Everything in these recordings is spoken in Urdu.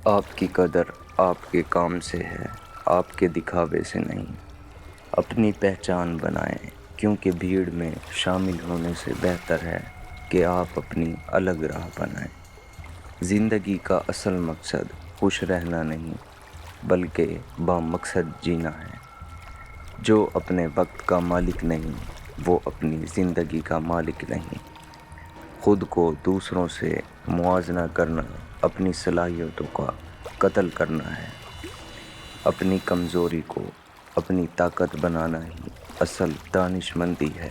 آپ کی قدر آپ کے کام سے ہے، آپ کے دکھاوے سے نہیں۔ اپنی پہچان بنائیں، کیونکہ بھیڑ میں شامل ہونے سے بہتر ہے کہ آپ اپنی الگ راہ بنائیں۔ زندگی کا اصل مقصد خوش رہنا نہیں، بلکہ بامقصد جینا ہے۔ جو اپنے وقت کا مالک نہیں، وہ اپنی زندگی کا مالک نہیں۔ خود کو دوسروں سے موازنہ کرنا اپنی صلاحیتوں کا قتل کرنا ہے۔ اپنی کمزوری کو اپنی طاقت بنانا ہی اصل دانشمندی ہے۔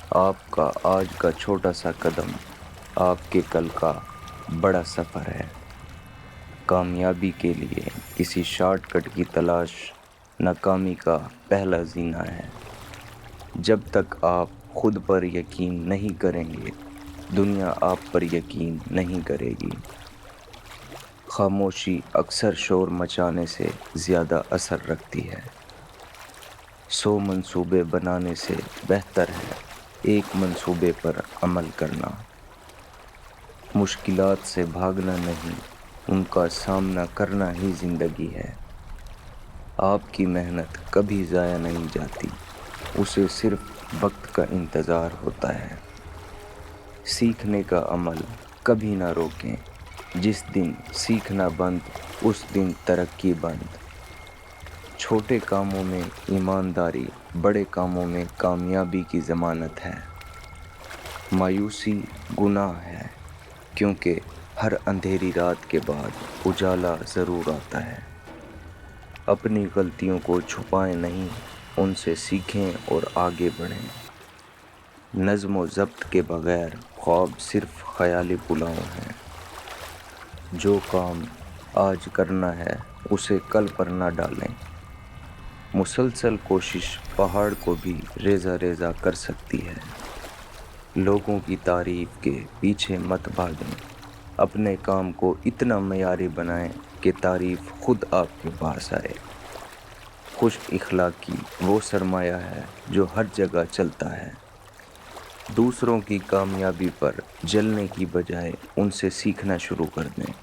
آپ کا آج کا چھوٹا سا قدم آپ کے کل کا بڑا سفر ہے۔ کامیابی کے لیے کسی شارٹ کٹ کی تلاش ناکامی کا پہلا زینہ ہے۔ جب تک آپ خود پر یقین نہیں کریں گے، دنیا آپ پر یقین نہیں کرے گی۔ خاموشی اکثر شور مچانے سے زیادہ اثر رکھتی ہے۔ 100 منصوبے بنانے سے بہتر ہے ایک منصوبے پر عمل کرنا۔ مشکلات سے بھاگنا نہیں، ان کا سامنا کرنا ہی زندگی ہے۔ آپ کی محنت کبھی ضائع نہیں جاتی، اسے صرف وقت کا انتظار ہوتا ہے۔ سیکھنے کا عمل کبھی نہ روکیں، جس دن سیکھنا بند اس دن ترقی بند۔ چھوٹے کاموں میں ایمانداری بڑے کاموں میں کامیابی کی ضمانت ہے۔ مایوسی گناہ ہے، کیونکہ ہر اندھیری رات کے بعد اجالا ضرور آتا ہے۔ اپنی غلطیوں کو چھپائیں نہیں، ان سے سیکھیں اور آگے بڑھیں۔ نظم و ضبط کے بغیر خواب صرف خیالی پلاؤں ہیں۔ جو کام آج کرنا ہے اسے کل پر نہ ڈالیں۔ مسلسل کوشش پہاڑ کو بھی ریزہ ریزہ کر سکتی ہے۔ لوگوں کی تعریف کے پیچھے مت بھاگیں، اپنے کام کو اتنا معیاری بنائیں کہ تعریف خود آپ کے پاس آئے۔ خوش اخلاقی وہ سرمایہ ہے جو ہر جگہ چلتا ہے۔ دوسروں کی کامیابی پر جلنے کی بجائے ان سے سیکھنا شروع کر دیں۔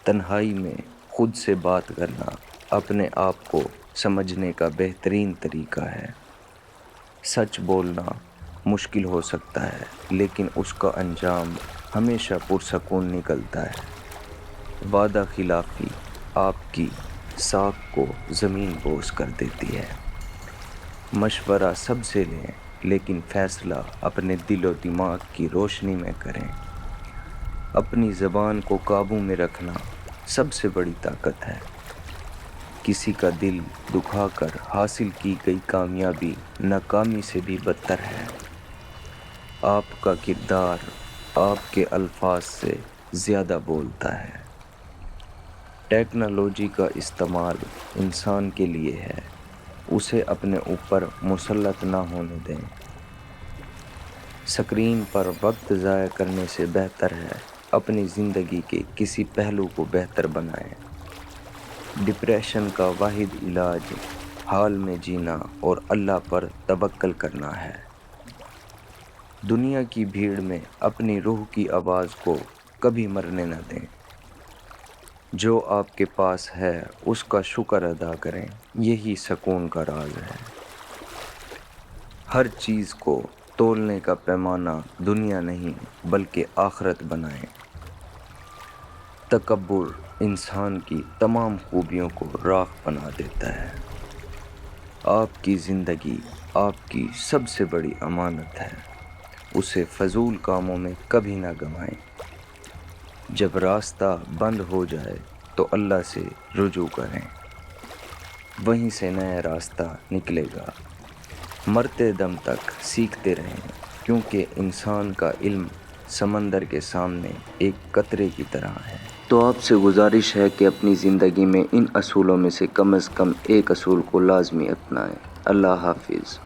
تنہائی میں خود سے بات کرنا اپنے آپ کو سمجھنے کا بہترین طریقہ ہے۔ سچ بولنا مشکل ہو سکتا ہے، لیکن اس کا انجام ہمیشہ پرسکون نکلتا ہے۔ وعدہ خلافی آپ کی ساکھ کو زمین بوس کر دیتی ہے۔ مشورہ سب سے لیں، لیکن فیصلہ اپنے دل و دماغ کی روشنی میں کریں۔ اپنی زبان کو قابو میں رکھنا سب سے بڑی طاقت ہے۔ کسی کا دل دکھا کر حاصل کی گئی کامیابی ناکامی سے بھی بدتر ہے۔ آپ کا کردار آپ کے الفاظ سے زیادہ بولتا ہے۔ ٹیکنالوجی کا استعمال انسان کے لیے ہے، اسے اپنے اوپر مسلط نہ ہونے دیں۔ اسکرین پر وقت ضائع کرنے سے بہتر ہے اپنی زندگی کے کسی پہلو کو بہتر بنائیں۔ ڈپریشن کا واحد علاج حال میں جینا اور اللہ پر توکل کرنا ہے۔ دنیا کی بھیڑ میں اپنی روح کی آواز کو کبھی مرنے نہ دیں۔ جو آپ کے پاس ہے اس کا شکر ادا کریں، یہی سکون کا راز ہے۔ ہر چیز کو تولنے کا پیمانہ دنیا نہیں بلکہ آخرت بنائیں۔ تکبر انسان کی تمام خوبیوں کو راکھ بنا دیتا ہے۔ آپ کی زندگی آپ کی سب سے بڑی امانت ہے، اسے فضول کاموں میں کبھی نہ گنوائیں۔ جب راستہ بند ہو جائے تو اللہ سے رجوع کریں، وہیں سے نیا راستہ نکلے گا۔ مرتے دم تک سیکھتے رہیں، کیونکہ انسان کا علم سمندر کے سامنے ایک قطرے کی طرح ہے۔ تو آپ سے گزارش ہے کہ اپنی زندگی میں ان اصولوں میں سے کم از کم ایک اصول کو لازمی اپنائیں۔ اللہ حافظ۔